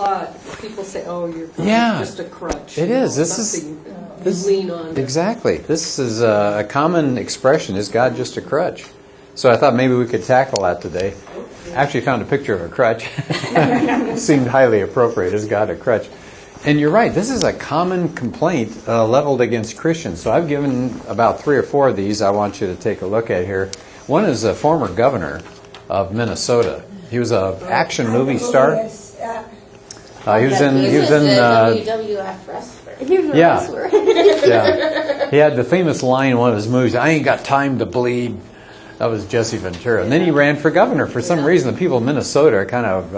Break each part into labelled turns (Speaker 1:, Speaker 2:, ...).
Speaker 1: thought. People say, "Oh, you're just a crutch."
Speaker 2: It is. This is
Speaker 1: lean on.
Speaker 2: Exactly. This is a common expression. Is God just a crutch? So I thought maybe we could tackle that today. I actually found a picture of a crutch. Seemed highly appropriate. Is God a crutch? And you're right. This is a common complaint leveled against Christians. So I've given about 3 or 4 of these I want you to take a look at here. One is a former governor of Minnesota. He was an action movie star. He was in
Speaker 3: WWF wrestler. He was a wrestler.
Speaker 2: Yeah. He had the famous line in one of his movies, "I ain't got time to bleed." That was Jesse Ventura. And then he ran for governor. For some reason, the people of Minnesota are kind of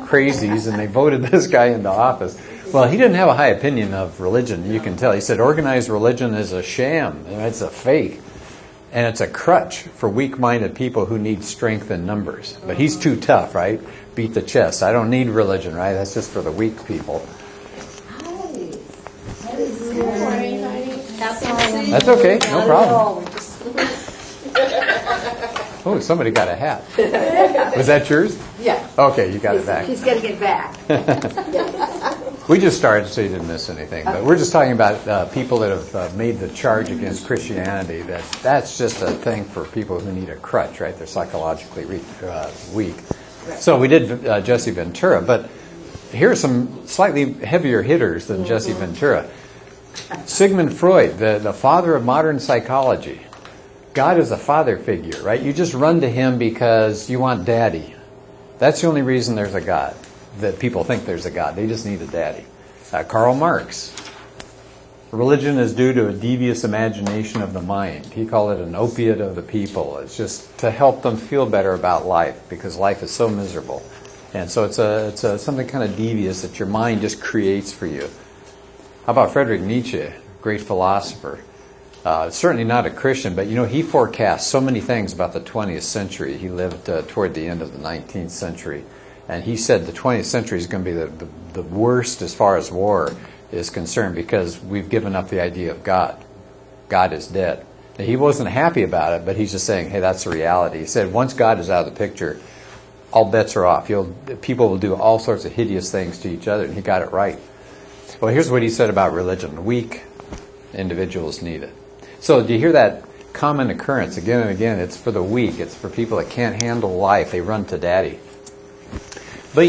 Speaker 2: crazies, and they voted this guy into office. Well, he didn't have a high opinion of religion, you can tell. He said organized religion is a sham. It's a fake. And it's a crutch for weak-minded people who need strength in numbers. But he's too tough, right? Beat the chest. I don't need religion, right? That's just for the weak people. That's okay. No problem. Oh, somebody got a hat. Was that yours?
Speaker 3: Yeah.
Speaker 2: Okay, you got it back.
Speaker 3: He's going to get back.
Speaker 2: We just started, so you didn't miss anything. But we're just talking about people that have made the charge against Christianity. That's just a thing for people who need a crutch, right? They're psychologically weak. So we did Jesse Ventura, but here are some slightly heavier hitters than Jesse Ventura. Sigmund Freud, the father of modern psychology. God is a father figure, right? You just run to him because you want daddy. That's the only reason there's a God, that people think there's a God. They just need a daddy. Karl Marx. Religion is due to a devious imagination of the mind. He called it an opiate of the people. It's just to help them feel better about life because life is so miserable. And so it's something kind of devious that your mind just creates for you. How about Friedrich Nietzsche, great philosopher? Certainly not a Christian, but he forecast so many things about the 20th century. He lived toward the end of the 19th century. And he said the 20th century is going to be the worst as far as war is concerned because we've given up the idea of God. God is dead. Now, he wasn't happy about it, but he's just saying, hey, that's the reality. He said once God is out of the picture, all bets are off. People will do all sorts of hideous things to each other, and he got it right. Well, here's what he said about religion. Weak individuals need it. So do you hear that common occurrence again and again? It's for the weak. It's for people that can't handle life. They run to daddy. But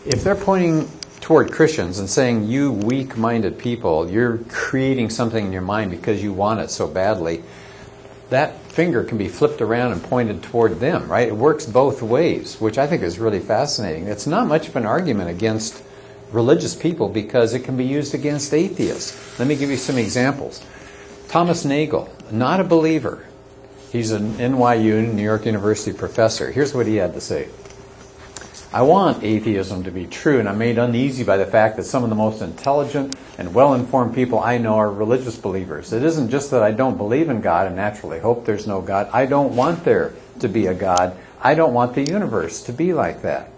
Speaker 2: if they're pointing toward Christians and saying, you weak-minded people, you're creating something in your mind because you want it so badly, that finger can be flipped around and pointed toward them, right? It works both ways, which I think is really fascinating. It's not much of an argument against religious people because it can be used against atheists. Let me give you some examples. Thomas Nagel, not a believer. He's an NYU, New York University professor. Here's what he had to say. I want atheism to be true, and I'm made uneasy by the fact that some of the most intelligent and well-informed people I know are religious believers. It isn't just that I don't believe in God and naturally hope there's no God. I don't want there to be a God. I don't want the universe to be like that.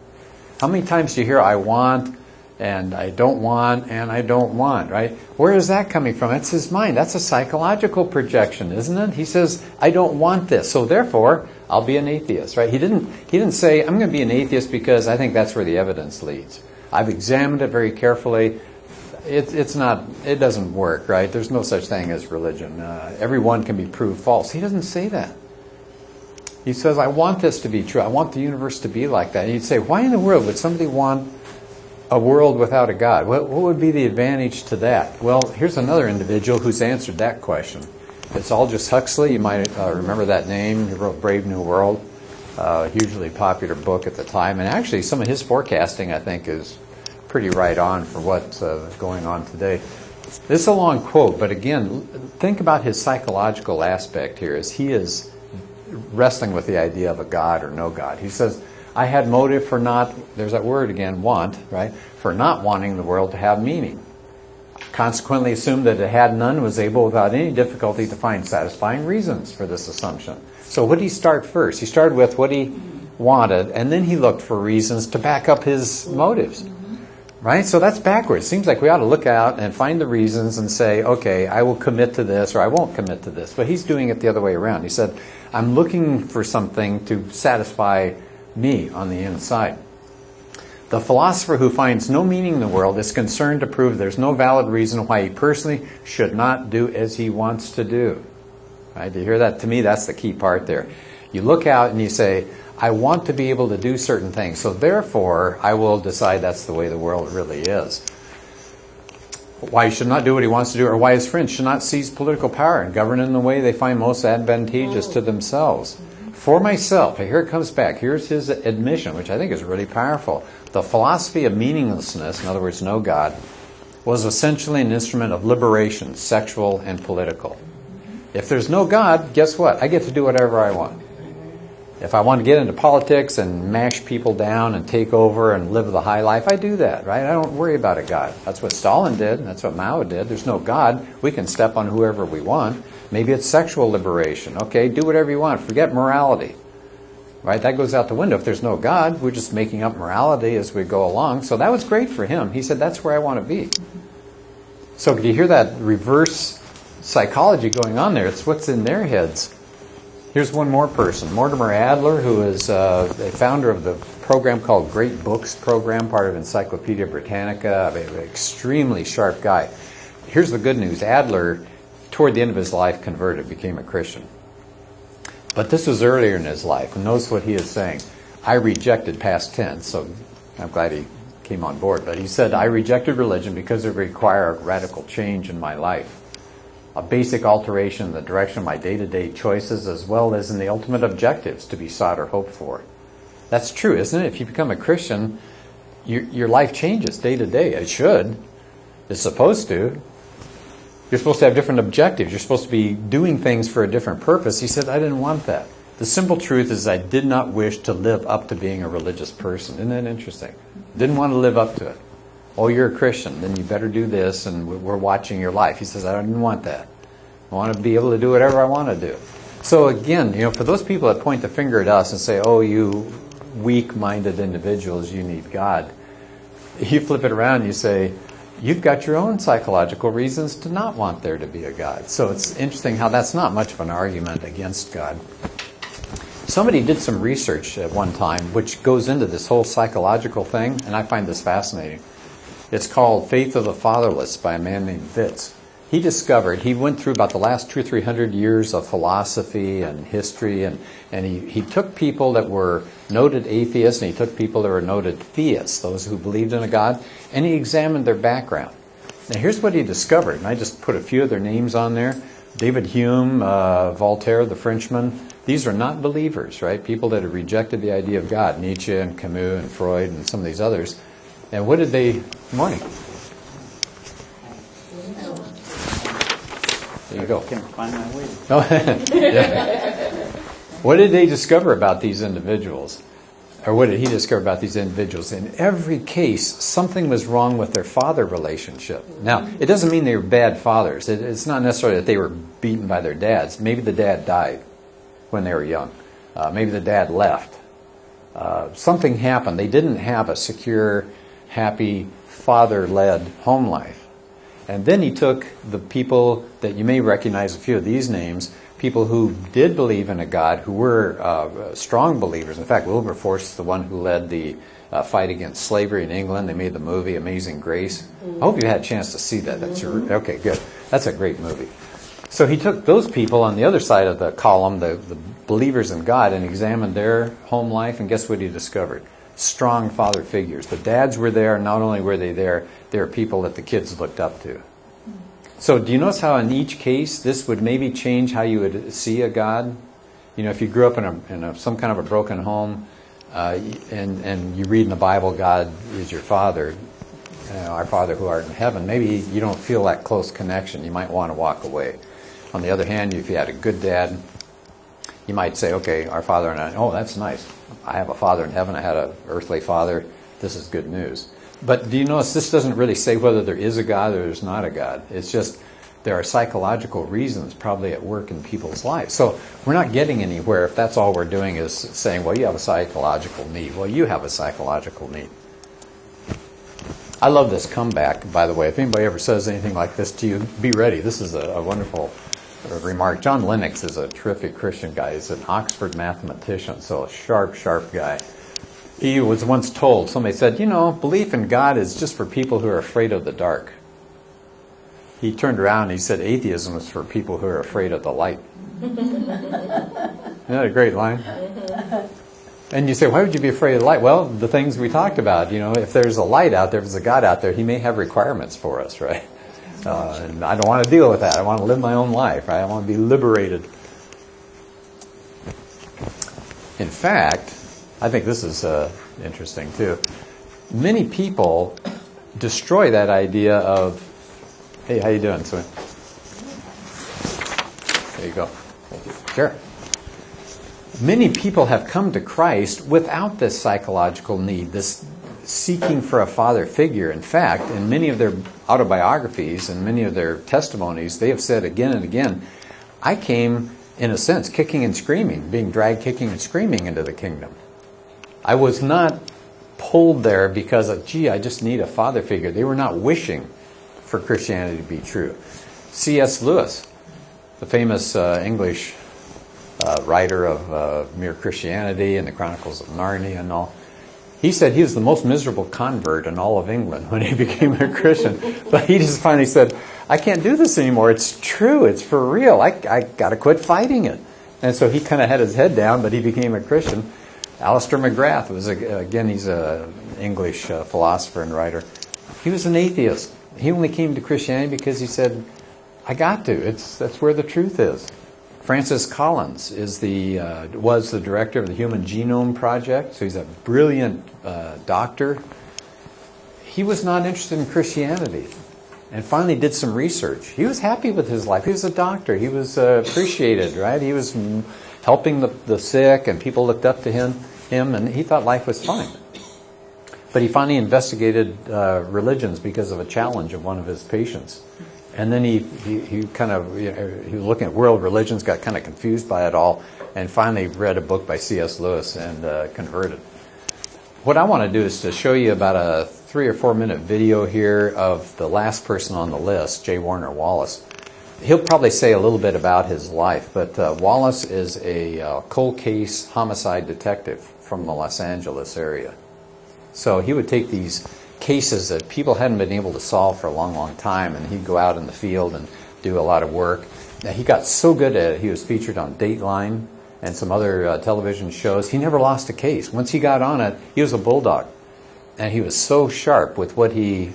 Speaker 2: How many times do you hear, I want, and I don't want, and I don't want, right? Where is that coming from? It's his mind. That's a psychological projection, isn't it? He says, I don't want this, so therefore, I'll be an atheist, right? He didn't say, I'm going to be an atheist because I think that's where the evidence leads. I've examined it very carefully. It doesn't work, right? There's no such thing as religion. Everyone can be proved false. He doesn't say that. He says, I want this to be true. I want the universe to be like that. And you'd say, why in the world would somebody want a world without a God? What would be the advantage to that? Well, here's another individual who's answered that question. It's Aldous Huxley. You might remember that name. He wrote Brave New World, a hugely popular book at the time. And actually, some of his forecasting, I think, is pretty right on for what's going on today. This is a long quote, but again, think about his psychological aspect here as he is wrestling with the idea of a God or no God. He says, I had motive for not, there's that word again, want, right? For not wanting the world to have meaning. Consequently assumed that it had none, was able without any difficulty to find satisfying reasons for this assumption. So what did he start first? He started with what he wanted, and then he looked for reasons to back up his motives. Right? So that's backwards. Seems like we ought to look out and find the reasons and say, okay, I will commit to this or I won't commit to this. But he's doing it the other way around. He said, I'm looking for something to satisfy me on the inside. The philosopher who finds no meaning in the world is concerned to prove there's no valid reason why he personally should not do as he wants to do. Right? Do you hear that? To me, that's the key part there. You look out and you say, I want to be able to do certain things, so therefore I will decide that's the way the world really is. Why he should not do what he wants to do, or why his friends should not seize political power and govern in the way they find most advantageous to themselves. For myself, here it comes back, here's his admission, which I think is really powerful. The philosophy of meaninglessness, in other words, no God, was essentially an instrument of liberation, sexual and political. If there's no God, guess what? I get to do whatever I want. If I want to get into politics and mash people down and take over and live the high life, I do that, right? I don't worry about a God. That's what Stalin did, and that's what Mao did. There's no God. We can step on whoever we want. Maybe it's sexual liberation. Okay, do whatever you want. Forget morality. Right? That goes out the window. If there's no God, we're just making up morality as we go along. So that was great for him. He said, that's where I want to be. So do you hear that reverse psychology going on there? It's what's in their heads. Here's one more person, Mortimer Adler, who is the founder of the program called Great Books Program, part of Encyclopedia Britannica, an extremely sharp guy. Here's the good news. Adler, toward the end of his life, converted, became a Christian. But this was earlier in his life, and notice what he is saying. I rejected, past tense, so I'm glad he came on board, but he said, I rejected religion because it required a radical change in my life. A basic alteration in the direction of my day-to-day choices, as well as in the ultimate objectives to be sought or hoped for. That's true, isn't it? If you become a Christian, your life changes day to day. It should. It's supposed to. You're supposed to have different objectives. You're supposed to be doing things for a different purpose. He said, I didn't want that. The simple truth is I did not wish to live up to being a religious person. Isn't that interesting? Didn't want to live up to it. Oh, you're a Christian, then you better do this, and we're watching your life. He says, I didn't want that. I want to be able to do whatever I want to do. So again, for those people that point the finger at us and say, oh, you weak-minded individuals, you need God. You flip it around and you say, you've got your own psychological reasons to not want there to be a God. So it's interesting how that's not much of an argument against God. Somebody did some research at one time which goes into this whole psychological thing, and I find this fascinating. It's called Faith of the Fatherless by a man named Vitz. He went through about the last 200 or 300 years of philosophy and history, and he took people that were noted atheists, and he took people that were noted theists, those who believed in a God, and he examined their background. Now here's what he discovered, and I just put a few of their names on there. David Hume, Voltaire, the Frenchman. These are not believers, right? People that have rejected the idea of God. Nietzsche and Camus and Freud and some of these others. And what did they... Good morning. There you go.
Speaker 4: I can't find my way.
Speaker 2: Yeah. What did they discover about these individuals? Or what did he discover about these individuals? In every case, something was wrong with their father relationship. Now, it doesn't mean they were bad fathers. It's not necessarily that they were beaten by their dads. Maybe the dad died when they were young. Maybe the dad left. Something happened. They didn't have a secure, happy, father-led home life. And then he took the people that you may recognize a few of these names, people who did believe in a God, who were strong believers. In fact, Wilberforce is the one who led the fight against slavery in England. They made the movie Amazing Grace. I hope you had a chance to see that. Okay, good. That's a great movie. So he took those people on the other side of the column, the believers in God, and examined their home life, and guess what he discovered? Strong father figures. The dads were there. Not only were they there were people that the kids looked up to. So do you notice how in each case this would maybe change how you would see a God? If you grew up in some kind of a broken home and you read in the Bible God is your Father, our Father who art in heaven, maybe you don't feel that close connection. You might want to walk away. On the other hand, if you had a good dad, you might say, okay, our Father and I, oh, that's nice. I have a Father in heaven. I had an earthly father. This is good news. But do you notice this doesn't really say whether there is a God or there's not a God. It's just there are psychological reasons probably at work in people's lives. So we're not getting anywhere if that's all we're doing is saying, well, you have a psychological need. Well, you have a psychological need. I love this comeback, by the way. If anybody ever says anything like this to you, be ready. This is a wonderful remark. John Lennox is a terrific Christian guy. He's an Oxford mathematician, so a sharp, sharp guy. He was once told, somebody said, belief in God is just for people who are afraid of the dark. He turned around and he said atheism is for people who are afraid of the light. Isn't that a great line? And you say, why would you be afraid of the light? Well, the things we talked about, if there's a light out there, if there's a God out there, he may have requirements for us, right? And I don't want to deal with that. I want to live my own life, right? I want to be liberated. In fact, I think this is interesting too. Many people destroy that idea of, hey, how you doing, Swin? There you go. Thank you. Sure. Many people have come to Christ without this psychological need, this seeking for a father figure. In fact, in many of their autobiographies and many of their testimonies, they have said again and again, I came, in a sense, kicking and screaming, being dragged kicking and screaming into the kingdom. I was not pulled there because of, I just need a father figure. They were not wishing for Christianity to be true. C.S. Lewis, the famous English writer of Mere Christianity and the Chronicles of Narnia and all, he said he was the most miserable convert in all of England when he became a Christian. But he just finally said, I can't do this anymore. It's true. It's for real. I got to quit fighting it. And so he kind of had his head down, but he became a Christian. Alistair McGrath was, again, he's an English philosopher and writer. He was an atheist. He only came to Christianity because he said, I got to. That's where the truth is. Francis Collins was the director of the Human Genome Project, so he's a brilliant doctor. He was not interested in Christianity and finally did some research. He was happy with his life. He was a doctor. He was appreciated, right? He was helping the sick, and people looked up to him, and he thought life was fine. But he finally investigated religions because of a challenge of one of his patients. And then he kind of, he was looking at world religions, got kind of confused by it all, and finally read a book by C.S. Lewis and converted. What I want to do is to show you about a 3 or 4 minute video here of the last person on the list, J. Warner Wallace. He'll probably say a little bit about his life, but Wallace is a cold case homicide detective from the Los Angeles area. So he would take these cases that people hadn't been able to solve for a long, long time, and he'd go out in the field and do a lot of work. Now, he got so good at it, he was featured on Dateline and some other television shows. He never lost a case. Once he got on it, he was a bulldog. And he was so sharp with what he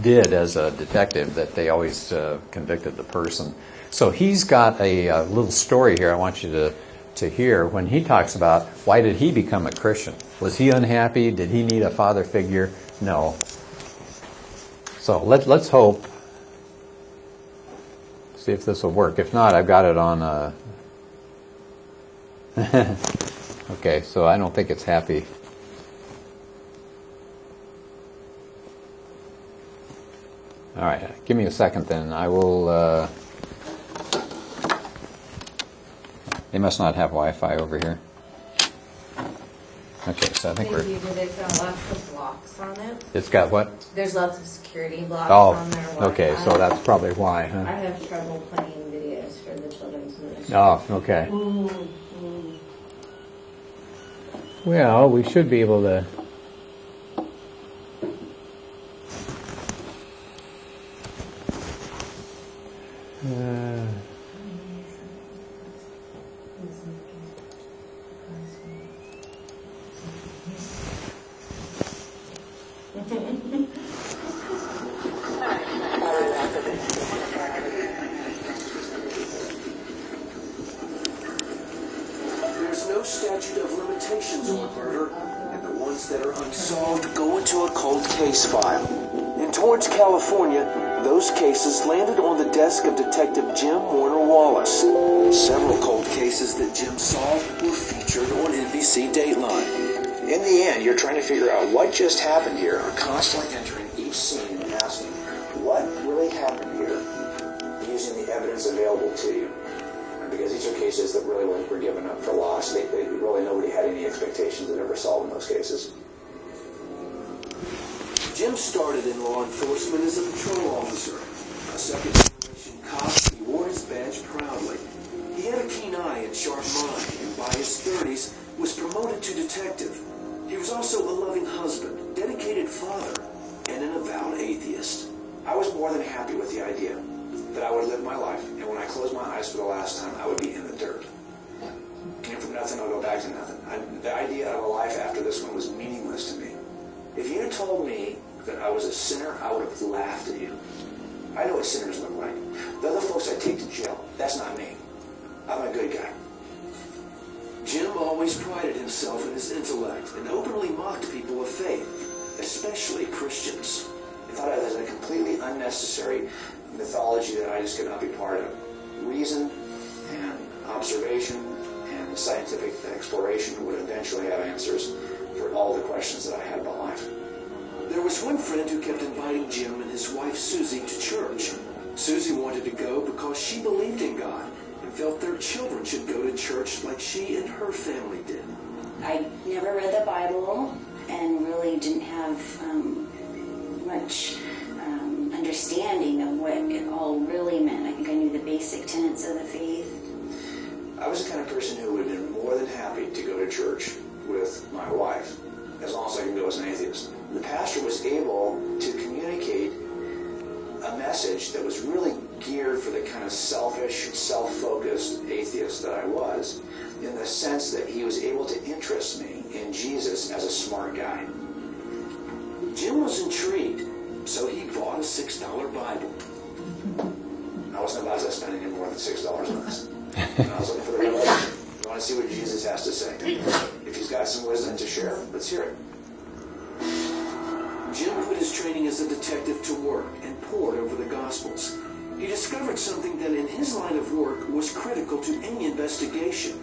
Speaker 2: did as a detective that they always convicted the person. So he's got a little story here I want you to hear when he talks about why did he become a Christian. Was he unhappy? Did he need a father figure? No. So let's hope. See if this will work. If not, I've got it on. Okay, so I don't think it's happy. All right, give me a second then. I will. They must not have Wi-Fi over here. Okay, so I think
Speaker 3: Maybe it's got lots of blocks on it.
Speaker 2: It's got what?
Speaker 3: There's lots of security blocks on there.
Speaker 2: Okay, so that's probably why, huh?
Speaker 3: I have trouble playing videos for the children's ministry.
Speaker 2: Oh, okay. Well, we should be able to.
Speaker 4: There's no statute of limitations on murder, and the ones that are unsolved go into a cold case file. In Torrance, California, those cases landed on the desk of Detective Jim Warner Wallace. Several cold cases that Jim solved were featured on NBC Dateline. In the end, you're trying to figure out what just happened here, constantly entering each scene and asking, what really happened here, using the evidence available to you. Because these are cases that really were given up for lost. Really nobody had any expectations of ever solving those cases. Jim started in law enforcement as a patrol officer. A second-generation cop, he wore his badge proudly. He had a keen eye and sharp mind, and by his 30s was promoted to detective. He was also a loving husband, dedicated father, and an avowed atheist. I was more than happy with the idea that I would live my life, and when I closed my eyes for the last time, I would be in the dirt. Came from nothing, I'll go back to nothing. The idea of a life after this one was meaningless to me. If you had told me that I was a sinner, I would have laughed at you. I know what sinners look like. The other folks I take to jail, that's not me. I'm a good guy. Jim always prided himself in his intellect and openly mocked people of faith, especially Christians. He thought it was a completely unnecessary mythology that I just could not be part of. Reason and observation and scientific exploration would eventually have answers for all the questions that I had about life. There was one friend who kept inviting Jim and his wife Susie to church. Susie wanted to go because she believed in God and felt their children should go to church like she and her family did.
Speaker 5: I never read the Bible and really didn't have much understanding of what it all really meant. I think I knew the basic tenets of the faith.
Speaker 4: I was the kind of person who would have been more than happy to go to church with my wife, as long as I could go as an atheist. The pastor was able to communicate a message that was really geared for the kind of selfish, self-focused atheist that I was, in the sense that he was able to interest me in Jesus as a smart guy. Jim was intrigued, so he bought a $6 Bible. I wasn't about to spend any more than $6 on this. I was looking for the revelation. You want to see what Jesus has to say. If he's got some wisdom to share, let's hear it. Jim put his training as a detective to work and pored over the Gospels. He discovered something that in his line of work was critical to any investigation: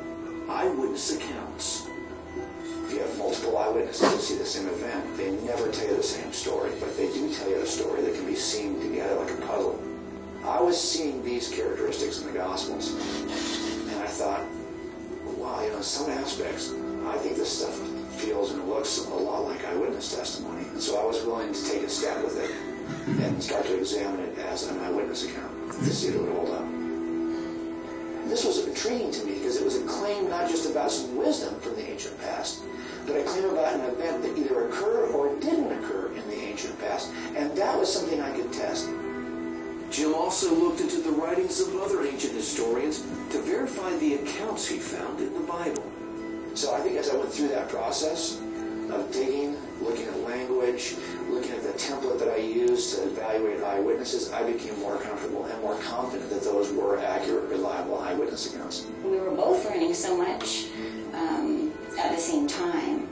Speaker 4: eyewitness accounts. If you have multiple eyewitnesses who see the same event, they never tell you the same story, but they do tell you a story that can be seen together like a puzzle. I was seeing these characteristics in the Gospels, and I thought, wow, in some aspects, I think this stuff feels and looks a lot like eyewitness testimony. And so I was willing to take a step with it and start to examine it as an eyewitness account to see if it would hold up. This was intriguing to me because it was a claim not just about some wisdom from the ancient past, but a claim about an event that either occurred or didn't occur in the ancient past, and that was something I could test. Jim also looked into the writings of other ancient historians to verify the accounts he found in the Bible. So I think as I went through that process of digging, looking at language, looking at the template that I used to evaluate eyewitnesses, I became more comfortable and more confident that those were accurate, reliable eyewitness accounts.
Speaker 5: We were both learning so much at the same time.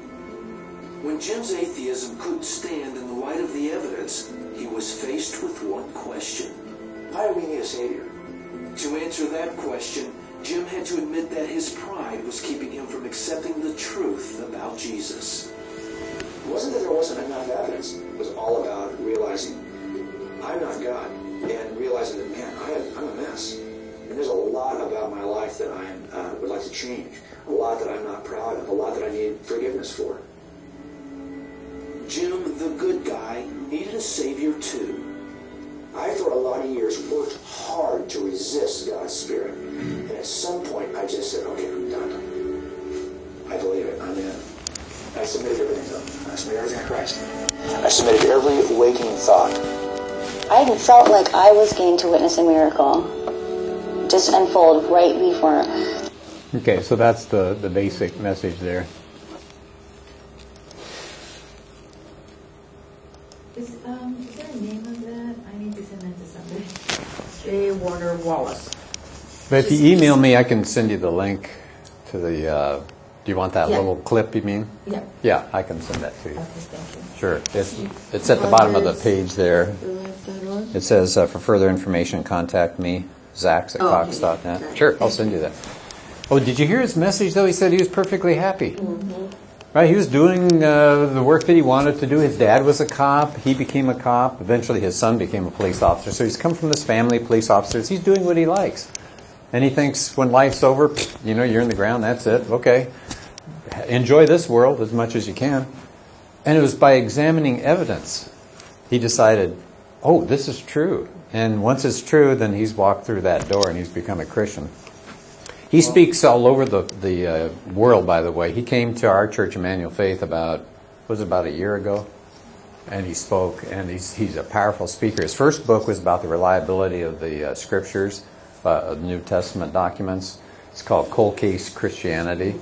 Speaker 4: When Jim's atheism couldn't stand in the light of the evidence, he was faced with one question: why do we need a Savior? To answer that question, Jim had to admit that his pride was keeping him from accepting the truth about Jesus. It wasn't that there wasn't enough evidence. It was all about realizing I'm not God, and realizing that, man, I'm a mess. And there's a lot about my life that I would like to change, a lot that I'm not proud of, a lot that I need forgiveness for. Jim, the good guy, needed a Savior too. I, for a lot of years, worked hard to resist God's Spirit. And at some point, I just said, okay, I'm done. I believe it. I'm in. I submitted everything to Him. I submitted everything to Christ. I submitted every waking thought.
Speaker 5: I felt like I was getting to witness a miracle just unfold right before.
Speaker 2: Okay, so that's the basic message there.
Speaker 6: Is there a name of that? I need to send that to somebody. J. Warner Wallace.
Speaker 2: But if you email me, I can send you the link to the... do you want that little clip, you mean?
Speaker 6: Yeah.
Speaker 2: Yeah, I can send that to you.
Speaker 6: Okay, thank you.
Speaker 2: Sure. It's at the bottom of the page there. It says, for further information, contact me, Zachs@cox.net.
Speaker 6: Okay.
Speaker 2: Sure, I'll send you that. Oh, did you hear his message, though? He said he was perfectly happy. Mm-hmm. Right, he was doing the work that he wanted to do. His dad was a cop. He became a cop. Eventually, his son became a police officer. So he's come from this family of police officers. He's doing what he likes. And he thinks when life's over, you're in the ground, that's it. Okay. Enjoy this world as much as you can. And it was by examining evidence, he decided, oh, this is true. And once it's true, then he's walked through that door and he's become a Christian. He speaks all over the world, by the way. He came to our church, Emmanuel Faith, about a year ago? And he spoke, and he's a powerful speaker. His first book was about the reliability of the Scriptures, the New Testament documents. It's called Cold Case Christianity.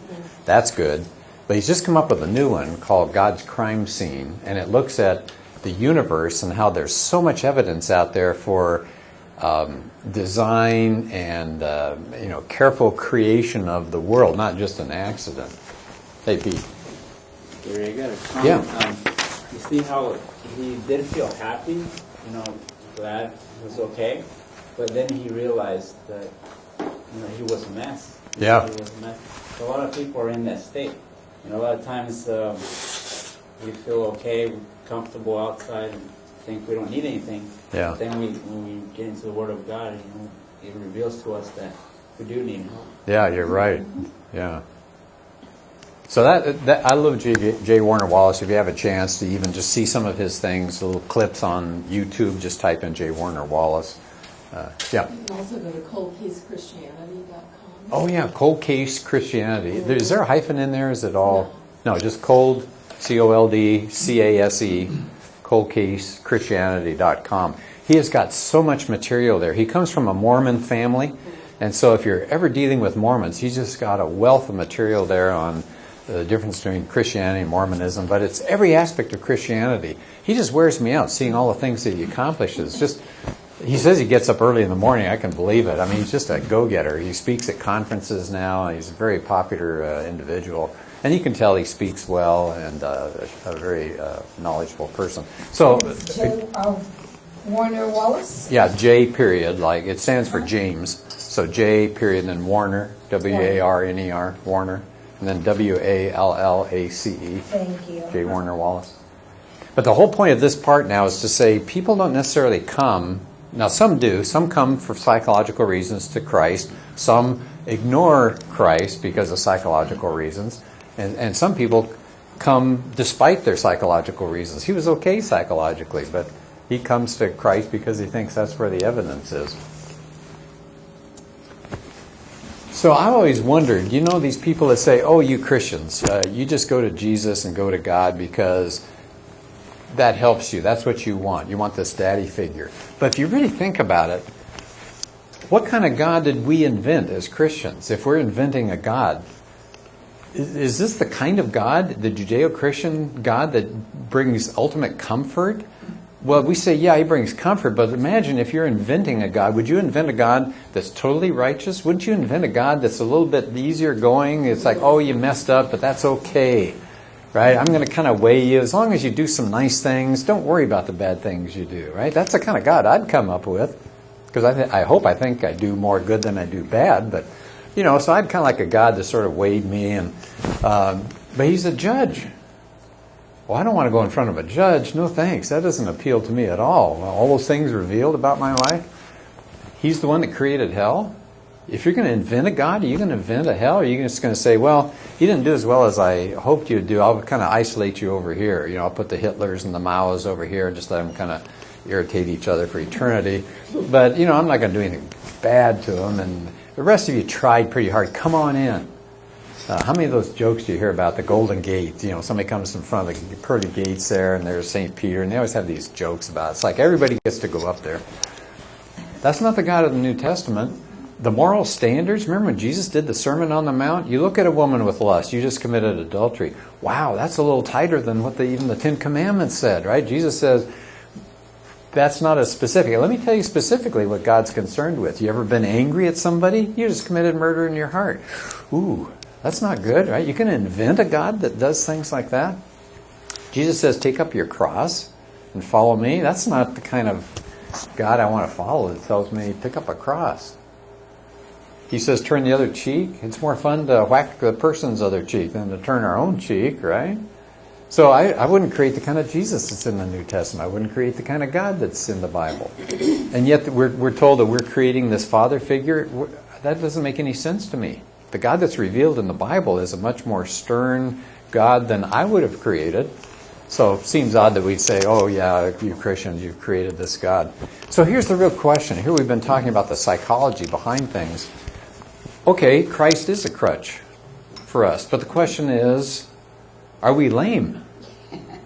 Speaker 2: That's good. But he's just come up with a new one called God's Crime Scene, and it looks at the universe and how there's so much evidence out there for design and careful creation of the world, not just an accident. Hey, Pete.
Speaker 7: Very good.
Speaker 2: Yeah.
Speaker 7: You see how he did feel happy, glad it was okay, but then he realized that he was a mess.
Speaker 2: Yeah.
Speaker 7: He was a mess. A lot of people are in that state. A lot of times we feel okay, we're comfortable outside, and think we don't need anything.
Speaker 2: Yeah.
Speaker 7: But then when we get into the Word of God, it reveals to us that we do need help.
Speaker 2: Yeah, you're right. Yeah. So that I love J. Warner Wallace. If you have a chance to even just see some of his things, little clips on YouTube, just type in J. Warner Wallace. Yeah.
Speaker 1: You can also go to coldcasechristianity.com.
Speaker 2: Oh yeah, Cold Case Christianity. Is there a hyphen in there? Is it all? No, just cold, COLDCASE, coldcasechristianity.com. He has got so much material there. He comes from a Mormon family, and so if you're ever dealing with Mormons, he's just got a wealth of material there on the difference between Christianity and Mormonism, but it's every aspect of Christianity. He just wears me out seeing all the things that he accomplishes. He says he gets up early in the morning. I can believe it. I mean, he's just a go-getter. He speaks at conferences now. He's a very popular individual. And you can tell he speaks well and a very knowledgeable person. So,
Speaker 8: J. Warner Wallace?
Speaker 2: Yeah, J period. Like it stands for James. So J period, then Warner, W-A-R-N-E-R, Warner. And then W-A-L-L-A-C-E.
Speaker 8: Thank you.
Speaker 2: J. Warner Wallace. But the whole point of this part now is to say people don't necessarily come. Now, some do. Some come for psychological reasons to Christ. Some ignore Christ because of psychological reasons. And some people come despite their psychological reasons. He was okay psychologically, but he comes to Christ because he thinks that's where the evidence is. So I always wondered, these people that say, oh, you Christians, you just go to Jesus and go to God because that helps you. That's what you want. You want this daddy figure. But if you really think about it, what kind of God did we invent as Christians? If we're inventing a God, is this the kind of God, the Judeo-Christian God that brings ultimate comfort? Well, we say, yeah, he brings comfort, but imagine if you're inventing a God. Would you invent a God that's totally righteous? Wouldn't you invent a God that's a little bit easier going? It's like, oh, you messed up, but that's okay. Right? I'm going to kind of weigh you. As long as you do some nice things, don't worry about the bad things you do. Right? That's the kind of God I'd come up with. Because I think I do more good than I do bad. But, so I'd kind of like a God that sort of weighed me. But he's a judge. Well, I don't want to go in front of a judge. No thanks. That doesn't appeal to me at all. All those things revealed about my life. He's the one that created hell. If you're going to invent a God, are you going to invent a hell? Or are you just going to say, well, you didn't do as well as I hoped you'd do. I'll kind of isolate you over here. I'll put the Hitlers and the Maos over here and just let them kind of irritate each other for eternity. But, I'm not going to do anything bad to them. And the rest of you tried pretty hard. Come on in. How many of those jokes do you hear about the Golden Gate? Somebody comes in front of the pearly gates there, and there's St. Peter, and they always have these jokes about it. It's like everybody gets to go up there. That's not the God of the New Testament. The moral standards, remember when Jesus did the Sermon on the Mount? You look at a woman with lust, you just committed adultery. Wow, that's a little tighter than what even the Ten Commandments said, right? Jesus says, that's not as specific. Let me tell you specifically what God's concerned with. You ever been angry at somebody? You just committed murder in your heart. Ooh. That's not good, right? You can invent a God that does things like that. Jesus says, take up your cross and follow me. That's not the kind of God I want to follow. It tells me, pick up a cross. He says, turn the other cheek. It's more fun to whack the person's other cheek than to turn our own cheek, right? So I wouldn't create the kind of Jesus that's in the New Testament. I wouldn't create the kind of God that's in the Bible. And yet we're told that we're creating this father figure. That doesn't make any sense to me. The God that's revealed in the Bible is a much more stern God than I would have created. So it seems odd that we'd say, oh yeah, you Christians, you've created this God. So here's the real question. Here we've been talking about the psychology behind things. okay, Christ is a crutch for us. But the question is, are we lame?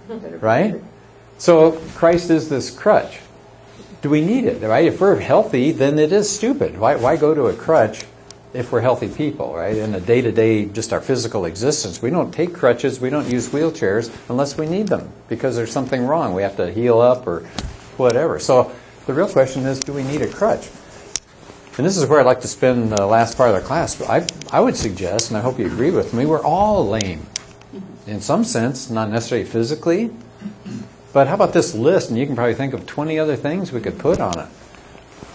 Speaker 2: Right? So Christ is this crutch. Do we need it? Right? If we're healthy, then it is stupid. Why go to a crutch if we're healthy people, right? In a day-to-day, just our physical existence, we don't take crutches, we don't use wheelchairs unless we need them because there's something wrong. We have to heal up or whatever. So the real question is, do we need a crutch? And this is where I'd like to spend the last part of the class. I would suggest, and I hope you agree with me, we're all lame. In some sense, not necessarily physically. But how about this list? And you can probably think of 20 other things we could put on it.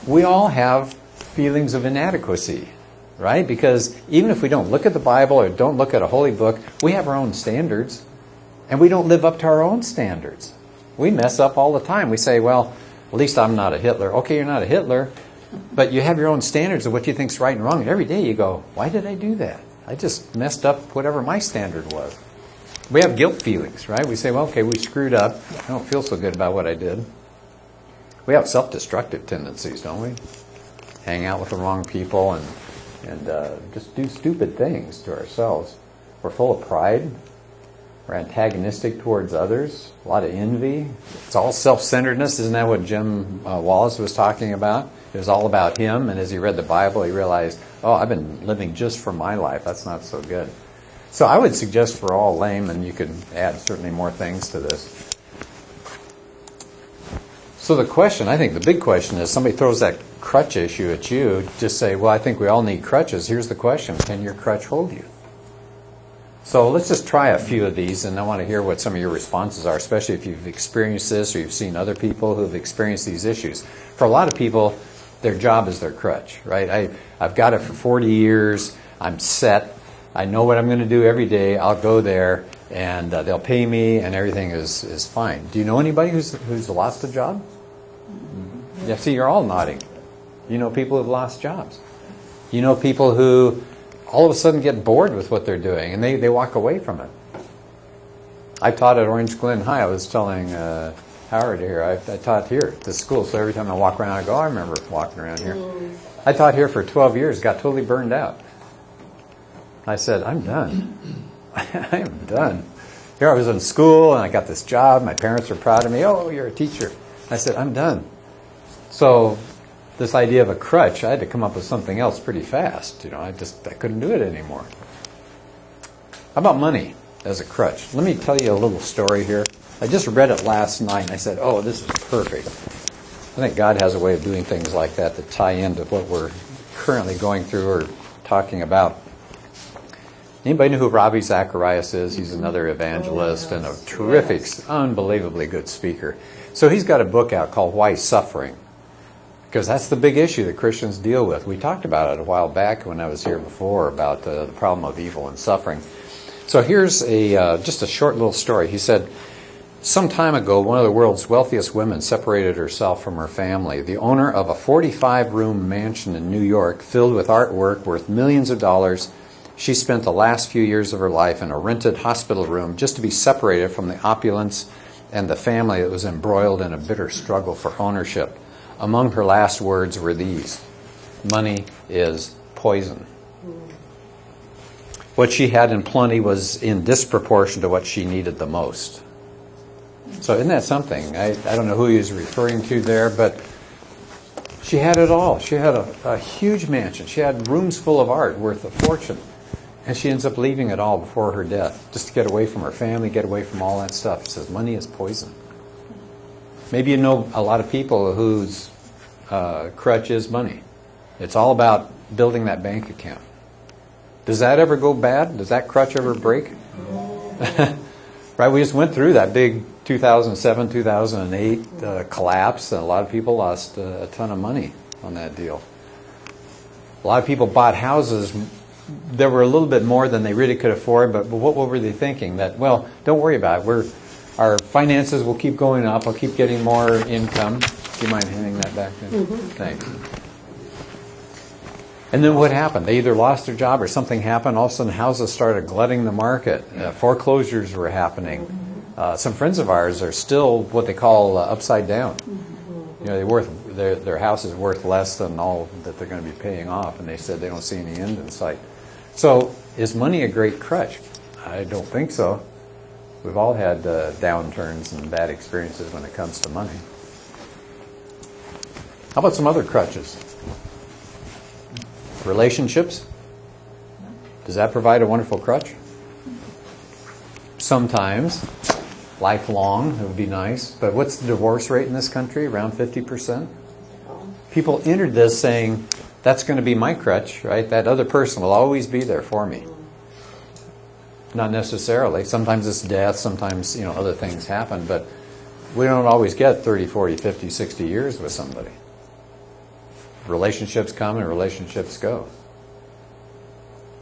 Speaker 2: We all have feelings of inadequacy, right? Because even if we don't look at the Bible or don't look at a holy book, we have our own standards. And we don't live up to our own standards. We mess up all the time. We say, well, at least I'm not a Hitler. Okay, you're not a Hitler. But you have your own standards of what you think's right and wrong. And every day you go, why did I do that? I just messed up whatever my standard was. We have guilt feelings, right? We say, well, okay, we screwed up. I don't feel so good about what I did. We have self-destructive tendencies, don't we? Hang out with the wrong people and just do stupid things to ourselves. We're full of pride. We're antagonistic towards others. A lot of envy. It's all self-centeredness. Isn't that what Jim Wallace was talking about? It was all about him, and as he read the Bible, he realized, oh, I've been living just for my life. That's not so good. So I would suggest we're all lame, and you could add certainly more things to this. So the question, I think the big question is, somebody throws that crutch issue at you, just say, well, I think we all need crutches. Here's the question, can your crutch hold you? So let's just try a few of these, and I want to hear what some of your responses are, especially if you've experienced this or you've seen other people who've experienced these issues. For a lot of people, their job is their crutch, right? I've got it for 40 years. I'm set. I know what I'm going to do every day. I'll go there, and they'll pay me, and everything is fine. Do you know anybody who's lost a job? Mm-hmm. Yeah, see, you're all nodding. You know people who've lost jobs. You know people who all of a sudden get bored with what they're doing, and they walk away from it. I taught at Orange Glen High. I was telling Howard here, I taught here at this school, so every time I walk around, I go, I remember walking around here. I taught here for 12 years, got totally burned out. I said, I'm done. I am done. Here I was in school, and I got this job. My parents were proud of me. Oh, you're a teacher. I said, I'm done. So this idea of a crutch, I had to come up with something else pretty fast. I couldn't do it anymore. How about money as a crutch? Let me tell you a little story here. I just read it last night, and I said, oh, this is perfect. I think God has a way of doing things like that that tie into what we're currently going through or talking about. Anybody know who Ravi Zacharias is? He's another evangelist and a terrific, unbelievably good speaker. So he's got a book out called Why Suffering? Because that's the big issue that Christians deal with. We talked about it a while back when I was here before about the problem of evil and suffering. So here's just a short little story. He said, some time ago, one of the world's wealthiest women separated herself from her family. The owner of a 45-room mansion in New York filled with artwork worth millions of dollars, she spent the last few years of her life in a rented hospital room just to be separated from the opulence and the family that was embroiled in a bitter struggle for ownership. Among her last words were these: money is poison. What she had in plenty was in disproportion to what she needed the most. So isn't that something? I don't know who he was referring to there, but she had it all. She had a huge mansion. She had rooms full of art worth a fortune. And she ends up leaving it all before her death, just to get away from her family, get away from all that stuff. He says, money is poison. Maybe you know a lot of people whose crutch is money. It's all about building that bank account. Does that ever go bad? Does that crutch ever break? Right, we just went through that big 2007, 2008 collapse, and a lot of people lost a ton of money on that deal. A lot of people bought houses that were a little bit more than they really could afford, but what were they thinking? That, well, don't worry about it. Our finances will keep going up. I'll keep getting more income. Do you mind handing that back to me? Mm-hmm. Thanks. And then what happened? They either lost their job or something happened. All of a sudden, houses started glutting the market. Foreclosures were happening. Some friends of ours are still what they call upside down. You know, their house is worth less than all that they're going to be paying off, and they said they don't see any end in sight. So, is money a great crutch? I don't think so. We've all had downturns and bad experiences when it comes to money. How about some other crutches? Relationships? Does that provide a wonderful crutch? Sometimes. Lifelong, it would be nice. But what's the divorce rate in this country? Around 50%? People entered this saying, that's going to be my crutch, right? That other person will always be there for me. Not necessarily. Sometimes it's death, sometimes, other things happen, but we don't always get 30, 40, 50, 60 years with somebody. Relationships come and relationships go.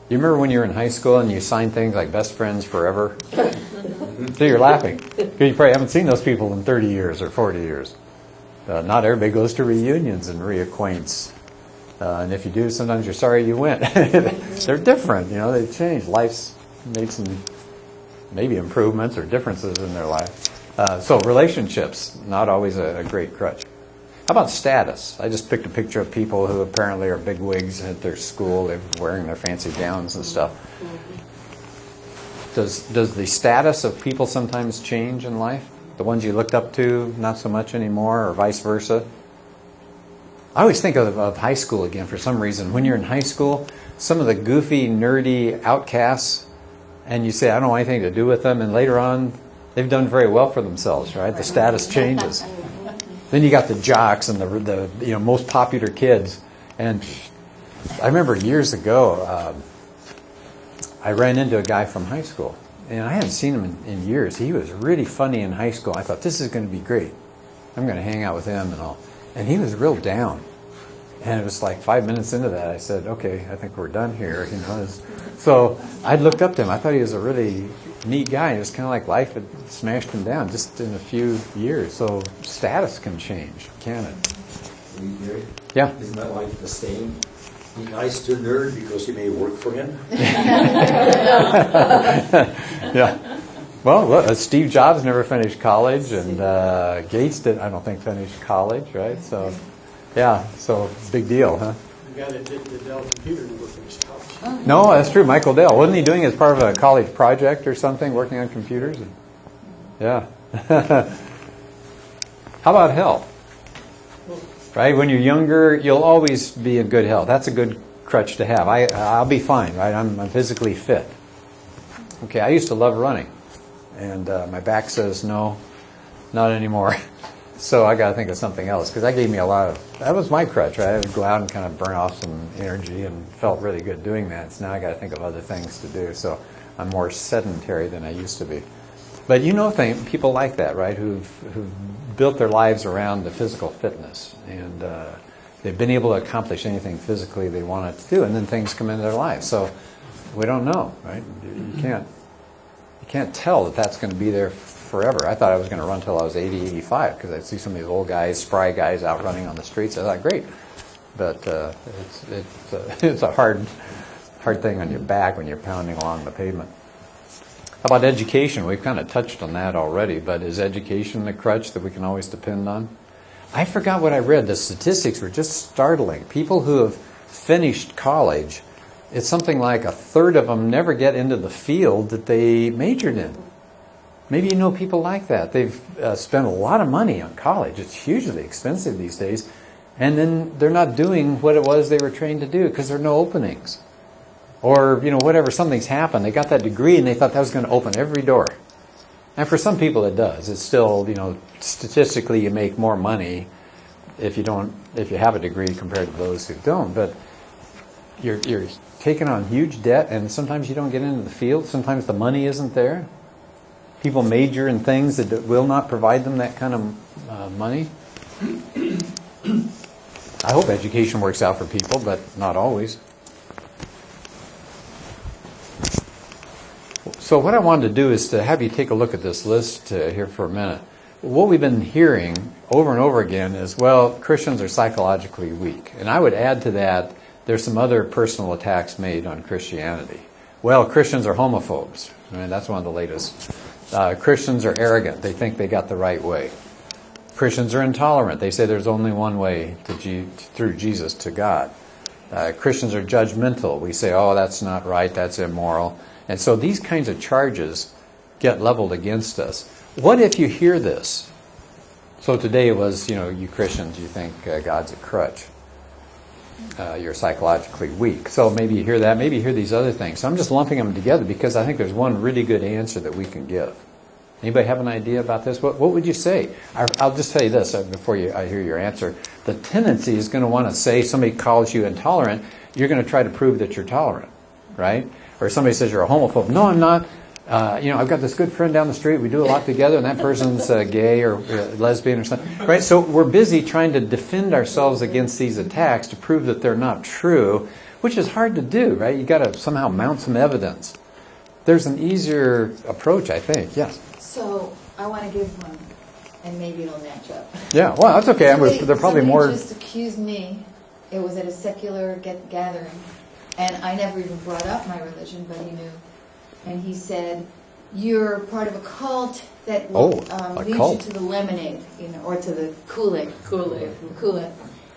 Speaker 2: You remember when you were in high school and you signed things like best friends forever? So you're laughing. Because you probably haven't seen those people in 30 years or 40 years. Not everybody goes to reunions and reacquaints. And if you do, sometimes you're sorry you went. They're different, they've changed. Life's made some maybe improvements or differences in their life. So relationships, not always a great crutch. How about status? I just picked a picture of people who apparently are bigwigs at their school. They're wearing their fancy gowns and stuff. Does the status of people sometimes change in life? The ones you looked up to, not so much anymore, or vice versa? I always think of high school again for some reason. When you're in high school, some of the goofy, nerdy outcasts, and you say, I don't want anything to do with them, and later on, they've done very well for themselves, right? The status changes. Then you got the jocks and the most popular kids. And I remember years ago, I ran into a guy from high school. And I hadn't seen him in years. He was really funny in high school. I thought, this is going to be great. I'm going to hang out with him and all. And he was real down. And it was like 5 minutes into that, I said, okay, I think we're done here. So I looked up to him. I thought he was a really neat guy. It was kind of like life had smashed him down just in a few years. So status can change, can it? Yeah.
Speaker 9: Isn't that like the saying? Be nice to a nerd because you may work for him.
Speaker 2: Yeah. Well, look, Steve Jobs never finished college, and Gates I don't think, finished college, right? So, yeah, so big deal, huh?
Speaker 10: The guy that did the Dell computer never finished college.
Speaker 2: No, that's true. Michael Dell. Wasn't he doing it as part of a college project or something, working on computers? Yeah. How about health? Right? When you're younger, you'll always be in good health. That's a good crutch to have. I'll be fine, right? I'm physically fit. Okay, I used to love running. And my back says, no, not anymore. So I got to think of something else, because that gave me that was my crutch, right? I would go out and kind of burn off some energy and felt really good doing that. So now I got to think of other things to do. So I'm more sedentary than I used to be. But people like that, right? Who've built their lives around the physical fitness, and they've been able to accomplish anything physically they wanted to do, and then things come into their lives. So we don't know, right? You can't tell that that's going to be there forever. I thought I was going to run till I was 80, 85, because I'd see some of these old guys, spry guys out running on the streets. I thought, great. But it's a hard thing on your back when you're pounding along the pavement. How about education? We've kind of touched on that already, but is education a crutch that we can always depend on? I forgot what I read. The statistics were just startling. People who have finished college, it's something like a third of them never get into the field that they majored in. Maybe you know people like that. They've spent a lot of money on college. It's hugely expensive these days. And then they're not doing what it was they were trained to do because there are no openings. Or, whatever, something's happened. They got that degree and they thought that was going to open every door. And for some people it does. It's still, statistically you make more money if you have a degree compared to those who don't. But you're taking on huge debt, and sometimes you don't get into the field. Sometimes the money isn't there. People major in things that will not provide them that kind of money. I hope education works out for people, but not always. So what I wanted to do is to have you take a look at this list here for a minute. What we've been hearing over and over again is, well, Christians are psychologically weak. And I would add to that, there's some other personal attacks made on Christianity. Well, Christians are homophobes. I mean, that's one of the latest. Christians are arrogant. They think they got the right way. Christians are intolerant. They say there's only one way through Jesus to God. Christians are judgmental. We say, oh, that's not right, that's immoral. And so these kinds of charges get leveled against us. What if you hear this? So today it was, you Christians, you think God's a crutch. You're psychologically weak. So maybe you hear that. Maybe you hear these other things. So I'm just lumping them together because I think there's one really good answer that we can give. Anybody have an idea about this? What would you say? I'll just tell you this before I hear your answer. The tendency is going to want to say, somebody calls you intolerant, you're going to try to prove that you're tolerant, right? Or somebody says you're a homophobe. No, I'm not. I've got this good friend down the street. We do a lot together, and that person's gay or lesbian or something, right? So we're busy trying to defend ourselves against these attacks to prove that they're not true, which is hard to do, right? You got to somehow mount some evidence. There's an easier approach, I think. Yes.
Speaker 6: So I want to give one, and maybe it'll match up.
Speaker 2: Yeah. Well, that's okay. They're probably more.
Speaker 6: Somebody just accused me. It was at a secular gathering, and I never even brought up my religion, but he knew. And he said, "You're part of a cult that will lead you to the lemonade, or to the Kool-Aid." Kool-Aid.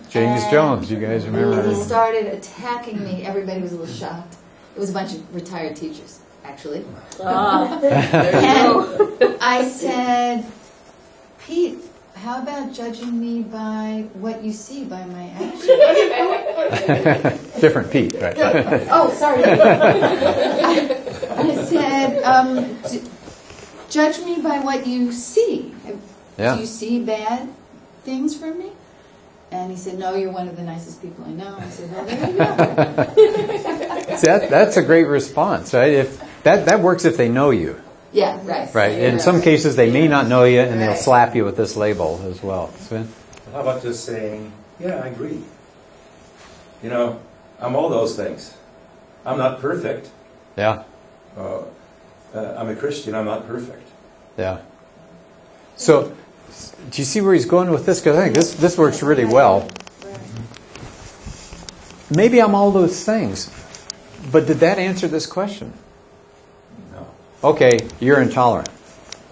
Speaker 2: James Jones, you guys remember?
Speaker 6: He started attacking me. Everybody was a little shocked. It was a bunch of retired teachers, actually. And I said, "Pete, how about judging me by what you see by my actions?"
Speaker 2: Different Pete, right?
Speaker 6: Oh, sorry. I said, "Judge me by what you see.
Speaker 2: Yeah.
Speaker 6: Do you see bad things from me?" And he said, "No, you're one of the nicest people I know." I said, "Well, there you go."
Speaker 2: See, that's a great response, right? If that works if they know you.
Speaker 6: Yeah, right.
Speaker 2: Right. In some cases, they may not know you, and they'll slap you with this label as well. Sven?
Speaker 9: How about just saying, yeah, I agree. I'm all those things. I'm not perfect.
Speaker 2: Yeah.
Speaker 9: I'm a Christian. I'm not perfect.
Speaker 2: Yeah. So, do you see where he's going with this? Because I think this works really well. Maybe I'm all those things, but did that answer this question?
Speaker 9: No.
Speaker 2: Okay, you're intolerant.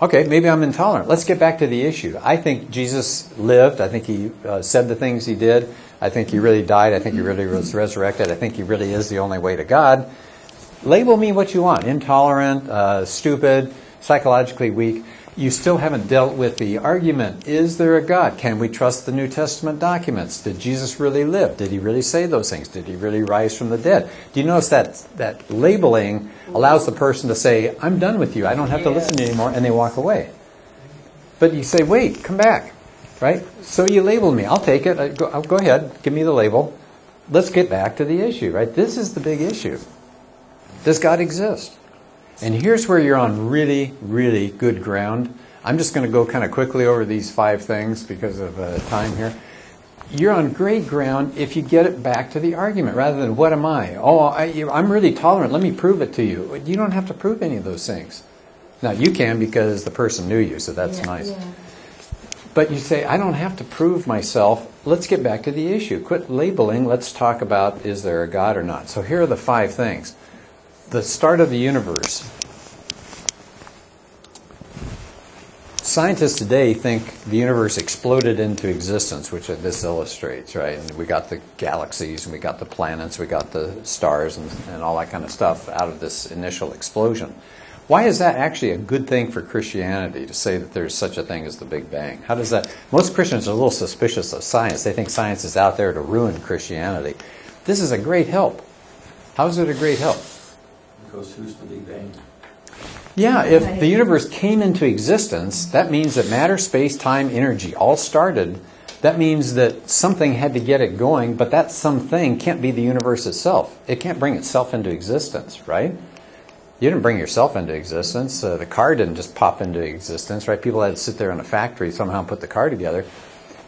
Speaker 2: Okay, maybe I'm intolerant. Let's get back to the issue. I think Jesus lived. I think he said the things he did. I think he really died. I think he really was resurrected. I think he really is the only way to God. Label me what you want. Intolerant, stupid, psychologically weak. You still haven't dealt with the argument. Is there a God? Can we trust the New Testament documents? Did Jesus really live? Did he really say those things? Did he really rise from the dead? Do you notice that labeling allows the person to say, I'm done with you. I don't have to listen to you anymore, and they walk away. But you say, wait, come back. Right? So you label me. I'll take it. Go ahead. Give me the label. Let's get back to the issue. Right? This is the big issue. Does God exist? And here's where you're on really, really good ground. I'm just going to go kind of quickly over these 5 things because of time here. You're on great ground if you get it back to the argument rather than, what am I? Oh, I'm really tolerant. Let me prove it to you. You don't have to prove any of those things. Now, you can because the person knew you, so that's nice. Yeah. But you say, I don't have to prove myself. Let's get back to the issue. Quit labeling. Let's talk about, is there a God or not? So here are the 5 things. The start of the universe. Scientists today think the universe exploded into existence, which this illustrates, right? And we got the galaxies, and we got the planets, we got the stars, and all that kind of stuff out of this initial explosion. Why is that actually a good thing for Christianity, to say that there's such a thing as the Big Bang? How does that... Most Christians are a little suspicious of science. They think science is out there to ruin Christianity. This is a great help. How is it a great help?
Speaker 9: Because who's the Big Bang?
Speaker 2: Yeah, if the universe came into existence, that means that matter, space, time, energy all started. That means that something had to get it going, but that something can't be the universe itself. It can't bring itself into existence, right? You didn't bring yourself into existence. The car didn't just pop into existence, right? People had to sit there in a factory somehow and put the car together.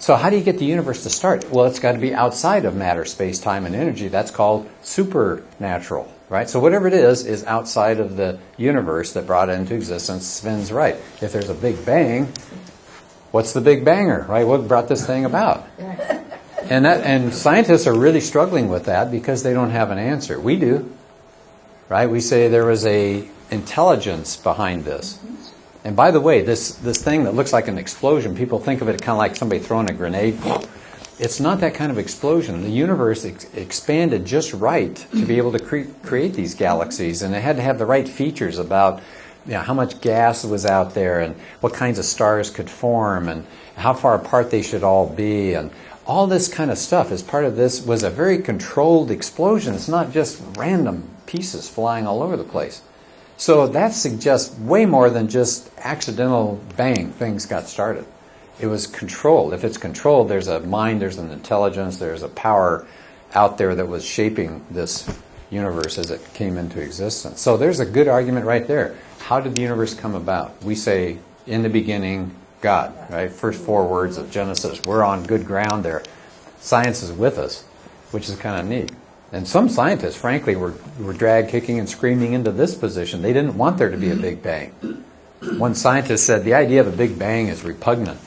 Speaker 2: So how do you get the universe to start? Well, it's got to be outside of matter, space, time, and energy. That's called supernatural, right? So whatever it is outside of the universe that brought it into existence. Sven's right. If there's a Big Bang, what's the Big Banger, right? What brought this thing about? And scientists are really struggling with that because they don't have an answer. We do, right? We say there was a intelligence behind this. And by the way, this thing that looks like an explosion, people think of it kind of like somebody throwing a grenade. It's not that kind of explosion. The universe expanded just right to be able to create these galaxies, and it had to have the right features about how much gas was out there and what kinds of stars could form and how far apart they should all be, and all this kind of stuff as part of this was a very controlled explosion. It's not just random pieces flying all over the place. So that suggests way more than just accidental bang, things got started. It was controlled. If it's controlled, there's a mind, there's an intelligence, there's a power out there that was shaping this universe as it came into existence. So there's a good argument right there. How did the universe come about? We say, in the beginning, God, right? First 4 words of Genesis. We're on good ground there. Science is with us, which is kind of neat. And some scientists, frankly, were dragged kicking and screaming into this position. They didn't want there to be a Big Bang. One scientist said the idea of a Big Bang is repugnant.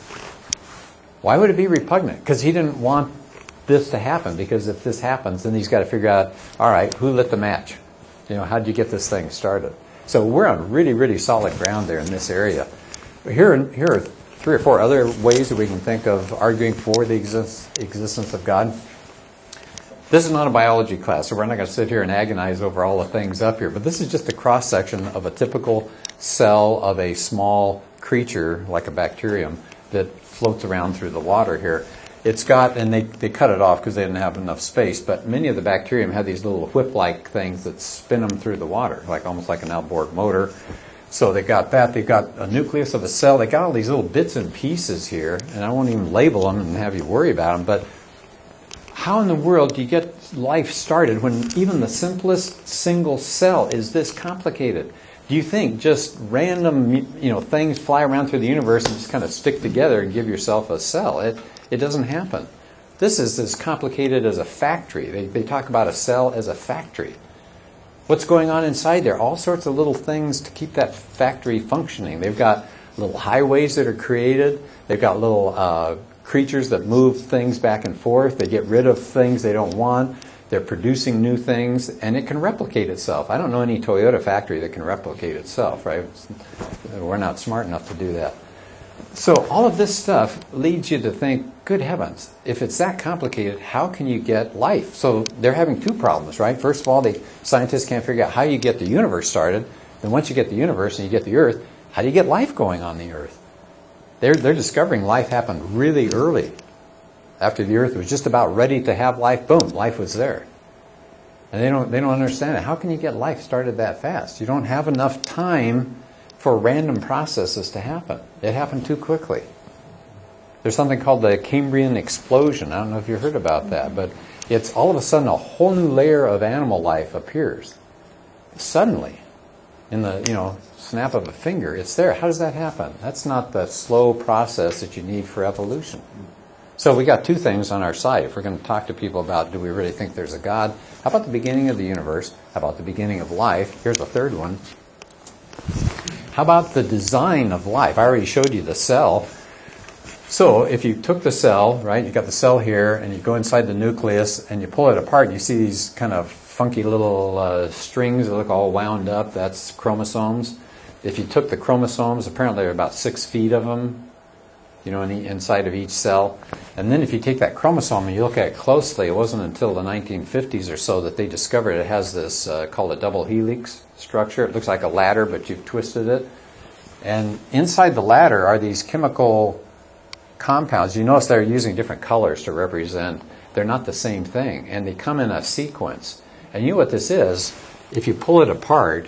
Speaker 2: Why would it be repugnant? Because he didn't want this to happen. Because if this happens, then he's got to figure out, all right, who lit the match? How did you get this thing started? So we're on really, really solid ground there in this area. Here are 3 or 4 other ways that we can think of arguing for the existence of God. This is not a biology class, so we're not going to sit here and agonize over all the things up here. But this is just a cross-section of a typical cell of a small creature, like a bacterium, that floats around through the water here. It's got, and they cut it off because they didn't have enough space, but many of the bacterium have these little whip-like things that spin them through the water, almost like an outboard motor. So they got that. They've got a nucleus of a cell. They got all these little bits and pieces here, and I won't even label them and have you worry about them, but how in the world do you get life started when even the simplest single cell is this complicated? Do you think just random things fly around through the universe and just kind of stick together and give yourself a cell? It doesn't happen. This is as complicated as a factory. They talk about a cell as a factory. What's going on inside there? All sorts of little things to keep that factory functioning. They've got little highways that are created. They've got little creatures that move things back and forth. They get rid of things they don't want. They're producing new things, and it can replicate itself. I don't know any Toyota factory that can replicate itself, right? We're not smart enough to do that. So all of this stuff leads you to think, good heavens, if it's that complicated, how can you get life? So they're having 2 problems, right? First of all, the scientists can't figure out how you get the universe started. Then once you get the universe and you get the Earth, how do you get life going on the Earth? They're discovering life happened really early. After the Earth was just about ready to have life, boom, life was there. And they don't understand it. How can you get life started that fast? You don't have enough time for random processes to happen. It happened too quickly. There's something called the Cambrian explosion. I don't know if you heard about that, but it's all of a sudden a whole new layer of animal life appears. Suddenly, in the snap of a finger, it's there. How does that happen? That's not the slow process that you need for evolution. So we got 2 things on our side. If we're going to talk to people about, do we really think there's a God? How about the beginning of the universe? How about the beginning of life? Here's a third one. How about the design of life? I already showed you the cell. So if you took the cell, right, you got the cell here, and you go inside the nucleus, and you pull it apart, and you see these kind of funky little strings that look all wound up. That's chromosomes. If you took the chromosomes, apparently there are about 6 feet of them, inside of each cell. And then if you take that chromosome and you look at it closely, it wasn't until the 1950s or so that they discovered it has this called a double helix structure. It looks like a ladder, but you've twisted it. And inside the ladder are these chemical compounds. You notice they're using different colors to represent. They're not the same thing, and they come in a sequence. And you know what this is? If you pull it apart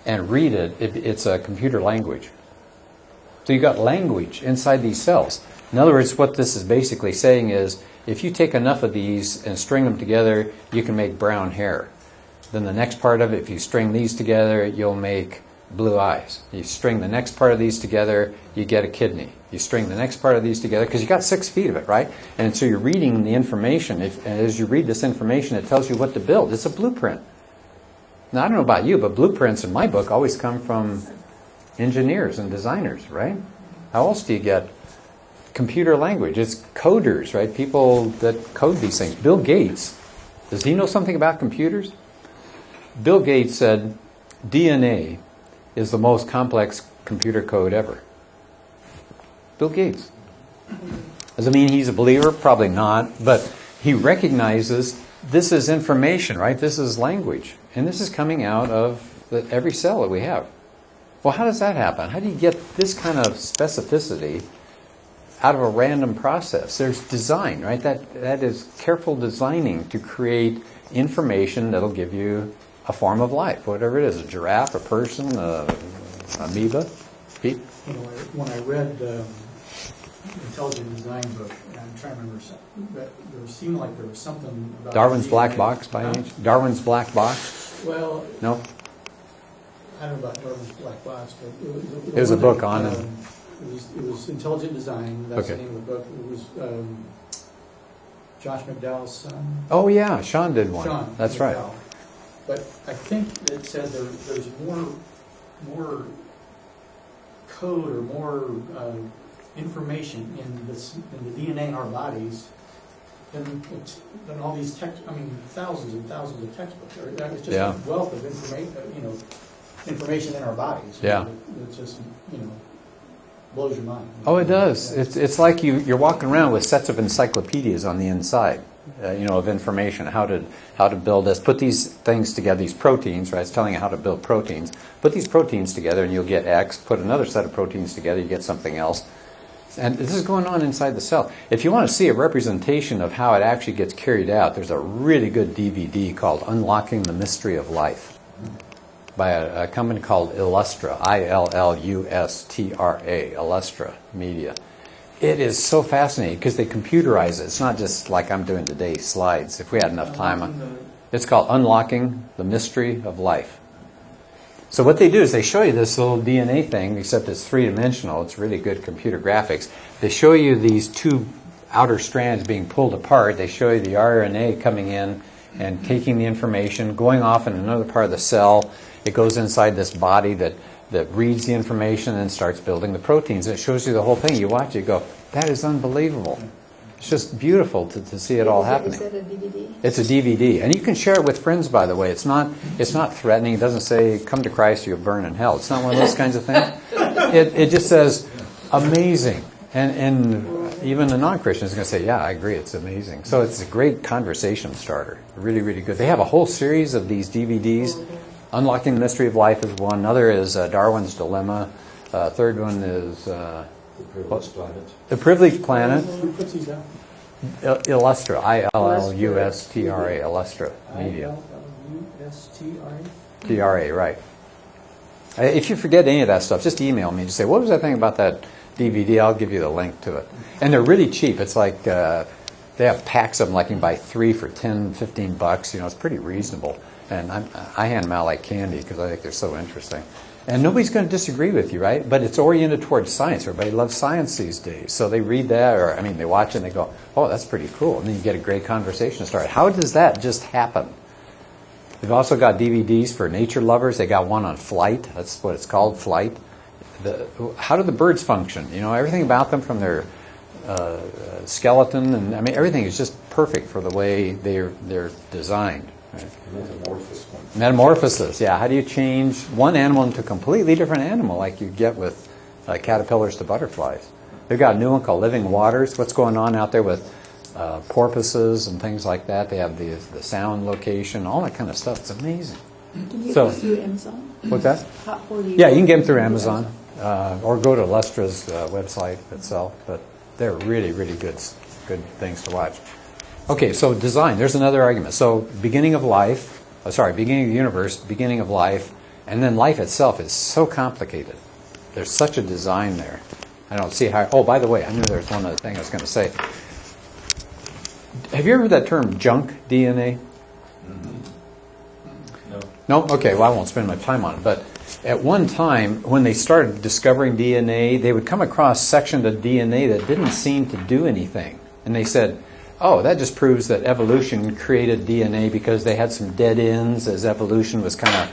Speaker 2: and read it, it's a computer language. So you've got language inside these cells. In other words, what this is basically saying is, if you take enough of these and string them together, you can make brown hair. Then the next part of it, if you string these together, you'll make blue eyes. You string the next part of these together, you get a kidney. You string the next part of these together, because you got 6 feet of it, right? And so you're reading the information. As you read this information, it tells you what to build. It's a blueprint. Now, I don't know about you, but blueprints in my book always come from engineers and designers, right? How else do you get computer language? It's coders, right? People that code these things. Bill Gates, does he know something about computers? Bill Gates said DNA is the most complex computer code ever? Bill Gates. Does it mean he's a believer? Probably not. But he recognizes this is information, right? This is language. And this is coming out of every cell that we have. Well, how does that happen? How do you get this kind of specificity out of a random process? There's design, right? That is careful designing to create information that'll give you a form of life, whatever it is, a giraffe, a person, a amoeba. Pete?
Speaker 10: When I read the Intelligent Design book, and I'm trying to remember something, but there seemed like there was something about
Speaker 2: Darwin's
Speaker 10: DNA.
Speaker 2: Black Box by any chance? Darwin's Black Box?
Speaker 10: Well,
Speaker 2: No?
Speaker 10: I don't know about Darwin's Black Box, but
Speaker 2: It was a book on it.
Speaker 10: It was Intelligent Design. That's
Speaker 2: Okay.
Speaker 10: the name of the book. It was Josh McDowell's son.
Speaker 2: Oh, yeah, Sean did one.
Speaker 10: Sean
Speaker 2: That's
Speaker 10: McDowell.
Speaker 2: right.
Speaker 10: But I think it said there's more code or more information in the DNA in our bodies than all these thousands and thousands of textbooks. It's just
Speaker 2: Yeah.
Speaker 10: a wealth of information in our bodies.
Speaker 2: Yeah.
Speaker 10: It just blows your mind.
Speaker 2: Oh, it does. It's like you're walking around with sets of encyclopedias on the inside, of information, how to build this. Put these things together, these proteins, right? It's telling you how to build proteins. Put these proteins together and you'll get X. Put another set of proteins together, you get something else. And this is going on inside the cell. If you want to see a representation of how it actually gets carried out, there's a really good DVD called Unlocking the Mystery of Life by a company called Illustra, I-L-L-U-S-T-R-A, Illustra Media. It is so fascinating because they computerize it. It's not just like I'm doing today, slides. If we had enough time. It's called Unlocking the Mystery of Life. So what they do is they show you this little DNA thing, except it's three-dimensional. It's really good computer graphics. They show you these two outer strands being pulled apart. They show you the RNA coming in and taking the information, going off in another part of the cell. It goes inside this body that reads the information and starts building the proteins. It shows you the whole thing. You watch it, you go, that is unbelievable. It's just beautiful to see it all happening.
Speaker 6: Is that a DVD?
Speaker 2: It's a DVD. And you can share it with friends, by the way. It's not threatening. It doesn't say, come to Christ or you'll burn in hell. It's not one of those kinds of things. It just says, amazing. And even a non-Christian is going to say, yeah, I agree, it's amazing. So it's a great conversation starter. Really, really good. They have a whole series of these DVDs. Unlocking the Mystery of Life is one. Another is Darwin's Dilemma. Third one is...
Speaker 9: The Privileged Planet.
Speaker 2: The Privileged Planet.
Speaker 10: Who puts these out?
Speaker 2: Illustra, I-L-L-U-S-T-R-A, Illustra Media.
Speaker 10: I-L-L-U-S-T-R-A?
Speaker 2: T-R-A, right. If you forget any of that stuff, just email me. Just say, what was that thing about that DVD? I'll give you the link to it. And they're really cheap. It's like they have packs of them, like you can buy 3 for $10, $15. It's pretty reasonable. And I hand them out like candy because I think they're so interesting. And nobody's going to disagree with you, right? But it's oriented towards science. Everybody loves science these days. So they read that, they watch it and they go, oh, that's pretty cool. And then you get a great conversation started. How does that just happen? They've also got DVDs for nature lovers. They got one on flight. That's what it's called, flight. How do the birds function? Everything about them from their skeleton. And everything is just perfect for the way they're designed. Right? Metamorphosis, yeah. How do you change one animal into a completely different animal like you get with caterpillars to butterflies? They've got a new one called Living Waters. What's going on out there with porpoises and things like that? They have the sound location, all that kind of stuff. It's amazing.
Speaker 1: Can you get those through Amazon?
Speaker 2: What's that?
Speaker 1: Yeah,
Speaker 2: you can get them through Amazon or go to Illustra's website itself. But they're really, really good things to watch. Okay, so design. There's another argument. So beginning of life, beginning of the universe, beginning of life, and then life itself is so complicated. There's such a design there. I don't see how... Oh, by the way, I knew there was one other thing I was going to say. Have you ever heard that term junk DNA? No? Okay, well, I won't spend my time on it. But at one time, when they started discovering DNA, they would come across sections of DNA that didn't seem to do anything. And they said, oh, that just proves that evolution created DNA because they had some dead ends as evolution was kind of,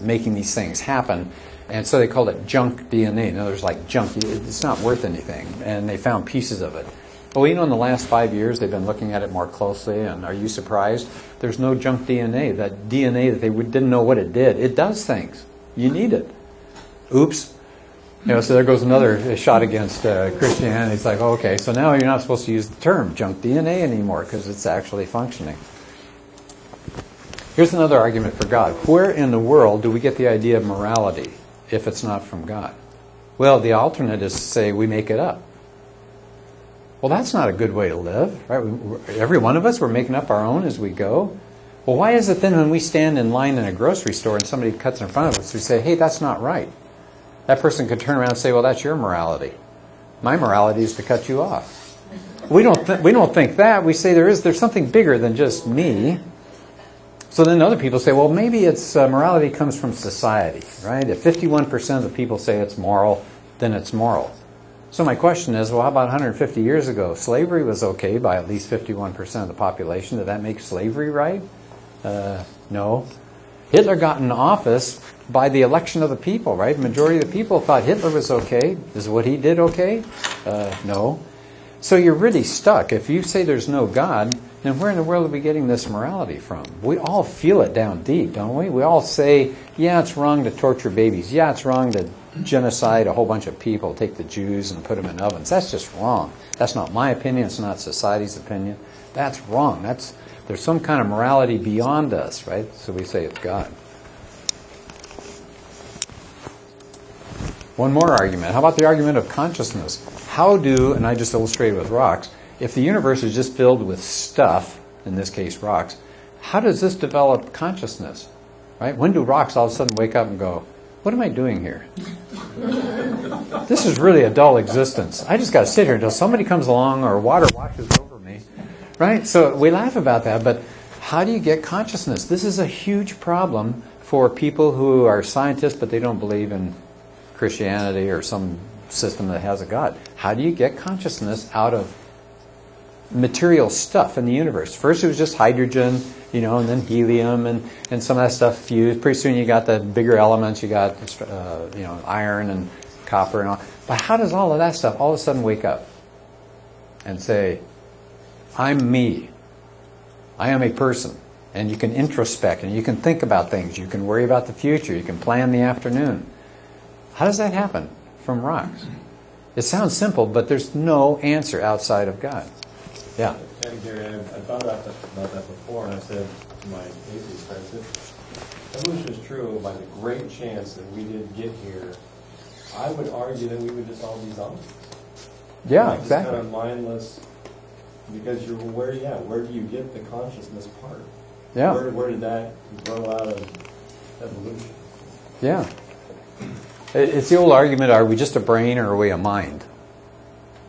Speaker 2: making these things happen. And so they called it junk DNA. In other words, like junk. It's not worth anything. And they found pieces of it. Well, in the last 5 years, they've been looking at it more closely. And are you surprised? There's no junk DNA. That DNA that they didn't know what it did, it does things. You need it. Oops. So there goes another shot against Christianity. It's like, okay, so now you're not supposed to use the term junk DNA anymore because it's actually functioning. Here's another argument for God. Where in the world do we get the idea of morality if it's not from God? Well, the alternate is to say we make it up. Well, that's not a good way to live, right? Every one of us, we're making up our own as we go. Well, why is it then when we stand in line in a grocery store and somebody cuts in front of us, we say, hey, that's not right? That person could turn around and say, well, that's your morality. My morality is to cut you off. We don't think that. We say there's something bigger than just me. So then other people say, well, maybe it's morality comes from society, right? If 51% of the people say it's moral, then it's moral. So my question is, well, how about 150 years ago? Slavery was okay by at least 51% of the population. Did that make slavery right? No. Hitler got in office by the election of the people, right? The majority of the people thought Hitler was okay. Is what he did okay? No. So you're really stuck. If you say there's no God, then where in the world are we getting this morality from? We all feel it down deep, don't we? We all say, yeah, it's wrong to torture babies. Yeah, it's wrong to genocide a whole bunch of people, take the Jews and put them in ovens. That's just wrong. That's not my opinion. It's not society's opinion. That's wrong. There's some kind of morality beyond us, right? So we say it's God. One more argument. How about the argument of consciousness? And I just illustrated with rocks, if the universe is just filled with stuff, in this case rocks, how does this develop consciousness? Right? When do rocks all of a sudden wake up and go, what am I doing here? This is really a dull existence. I just got to sit here until somebody comes along or water washes over me. Right? So we laugh about that, but how do you get consciousness? This is a huge problem for people who are scientists, but they don't believe in Christianity or some system that has a God. How do you get consciousness out of material stuff in the universe? First it was just hydrogen, and then helium and some of that stuff fused. Pretty soon you got the bigger elements. You got iron and copper and all. But how does all of that stuff all of a sudden wake up and say, I'm me. I am a person. And you can introspect and you can think about things. You can worry about the future. You can plan the afternoon. How does that happen from rocks? It sounds simple, but there's no answer outside of God. Yeah.
Speaker 11: And Gary, I thought about that before, and I said to my atheist friends, if evolution is true, by the great chance that we did get here, I would argue that we would just all be zombies.
Speaker 2: Yeah, exactly.
Speaker 11: Kind of mindless, because where do you get the consciousness part?
Speaker 2: Yeah.
Speaker 11: Where did that grow out of evolution?
Speaker 2: Yeah. It's the old argument, are we just a brain or are we a mind?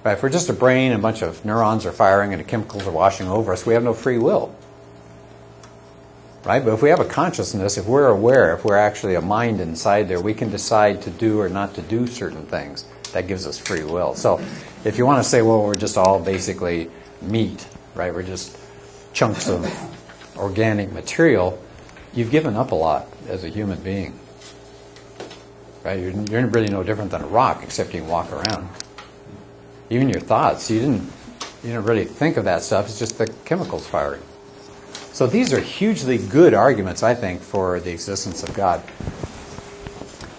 Speaker 2: Right? If we're just a brain and a bunch of neurons are firing and the chemicals are washing over us, we have no free will. Right? But if we have a consciousness, if we're aware, if we're actually a mind inside there, we can decide to do or not to do certain things. That gives us free will. So if you want to say, well, we're just all basically meat, right? We're just chunks of organic material, you've given up a lot as a human being. Right? You're really no different than a rock, except you can walk around. Even your thoughts, you didn't really think of that stuff. It's just the chemicals firing. So these are hugely good arguments, I think, for the existence of God.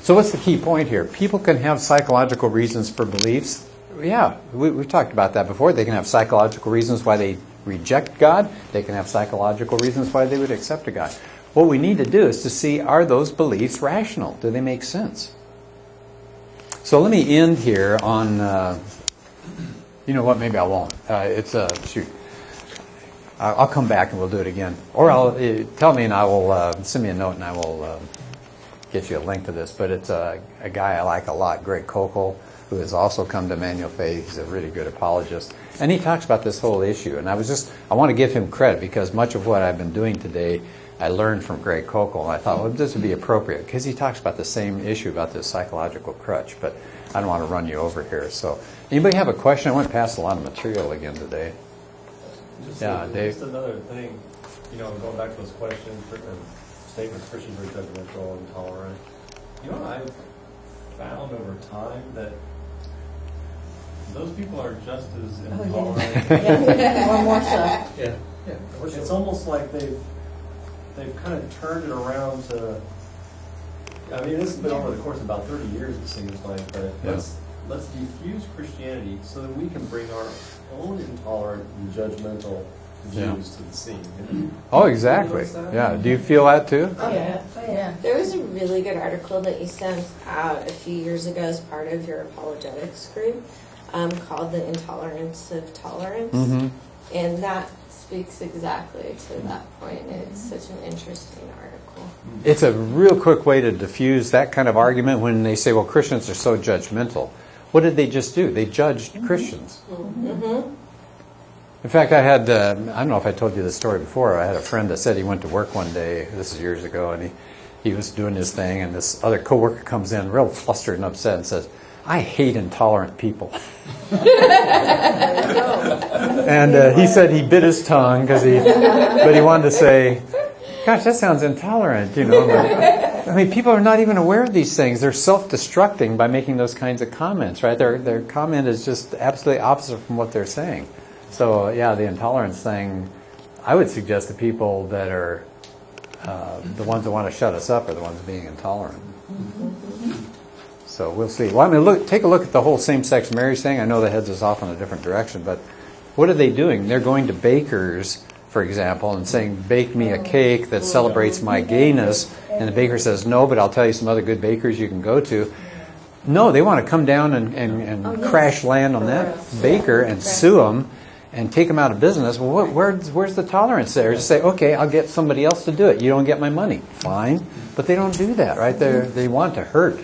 Speaker 2: So what's the key point here? People can have psychological reasons for beliefs. Yeah, we've talked about that before. They can have psychological reasons why they reject God. They can have psychological reasons why they would accept a God. What we need to do is to see, are those beliefs rational? Do they make sense? So let me end here on, you know what, maybe I won't. I'll come back and we'll do it again. Or tell me and I will, send me a note and I will get you a link to this. But it's a guy I like a lot, Greg Kokel, who has also come to Emmanuel Faith. He's a really good apologist. And he talks about this whole issue. And I want to give him credit because much of what I've been doing today I learned from Greg Kokel, and I thought, well, this would be appropriate, because he talks about the same issue about this psychological crutch, but I don't want to run you over here. So, anybody have a question? I went past a lot of material again today. Dave?
Speaker 11: Just another thing, going back to those questions, statements, Christians are judgmental and intolerant. I've found over time that those people are just as intolerant.
Speaker 3: Or more so.
Speaker 11: Yeah. It's almost like they've kind of turned it around to, I mean, this has been over the course of about 30 years, it seems like, but let's diffuse Christianity so that we can bring our own intolerant and judgmental views to the scene.
Speaker 2: Oh, exactly. Yeah. Do you feel that too?
Speaker 3: Oh, yeah. There was a really good article that you sent out a few years ago as part of your apologetics group called The Intolerance of Tolerance.
Speaker 2: Mm-hmm.
Speaker 3: And that speaks exactly to that point. It's such an interesting article.
Speaker 2: It's a real quick way to diffuse that kind of argument when they say, well, Christians are so judgmental. What did they just do? They judged Christians.
Speaker 3: Mm-hmm.
Speaker 2: In fact, I had, I don't know if I told you this story before, I had a friend that said he went to work one day, this is years ago, and he was doing his thing, and this other coworker comes in real flustered and upset and says, I hate intolerant people. And he said he bit his tongue, but he wanted to say, gosh, that sounds intolerant, you know. But, I mean, people are not even aware of these things. They're self-destructing by making those kinds of comments, right? Their comment is just absolutely opposite from what they're saying. So, yeah, the intolerance thing, I would suggest the people that are the ones that want to shut us up are the ones being intolerant. So we'll see. Well, I mean, take a look at the whole same-sex marriage thing. I know that heads us off in a different direction, but what are they doing? They're going to bakers, for example, and saying, bake me a cake that celebrates my gayness, and the baker says, no, but I'll tell you some other good bakers you can go to. No, they want to come down and crash land on that baker and sue them and take them out of business. Well, where's the tolerance there? Just say, okay, I'll get somebody else to do it. You don't get my money. Fine. But they don't do that, right? They want to hurt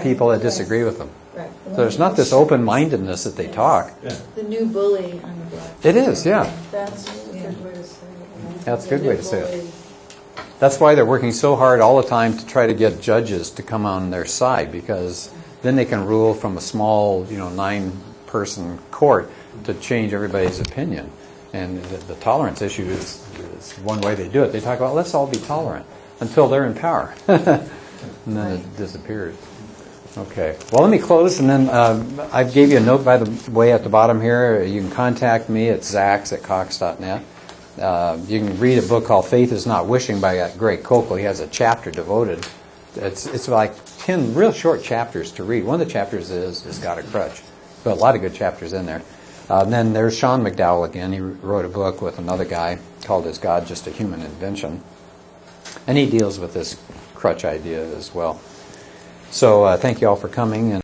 Speaker 2: people that disagree with them.
Speaker 3: Right.
Speaker 2: So there's not this open-mindedness that they talk.
Speaker 1: The new bully on the block.
Speaker 2: It is, yeah.
Speaker 1: That's a good way to say it.
Speaker 2: That's a good way to say it. That's why they're working so hard all the time to try to get judges to come on their side, because then they can rule from a small, 9-person court to change everybody's opinion. And the tolerance issue is one way they do it. They talk about, let's all be tolerant until they're in power. And then it disappears. Okay. Well, let me close, and then I gave you a note, by the way, at the bottom here. You can contact me at zax@cox.net. You can read a book called Faith is Not Wishing by Greg Kokel. He has a chapter devoted. It's like 10 real short chapters to read. One of the chapters is God a Crutch. But a lot of good chapters in there. And then there's Sean McDowell again. He wrote a book with another guy called Is God Just a Human Invention? And he deals with this crutch idea as well. So thank you all for coming. And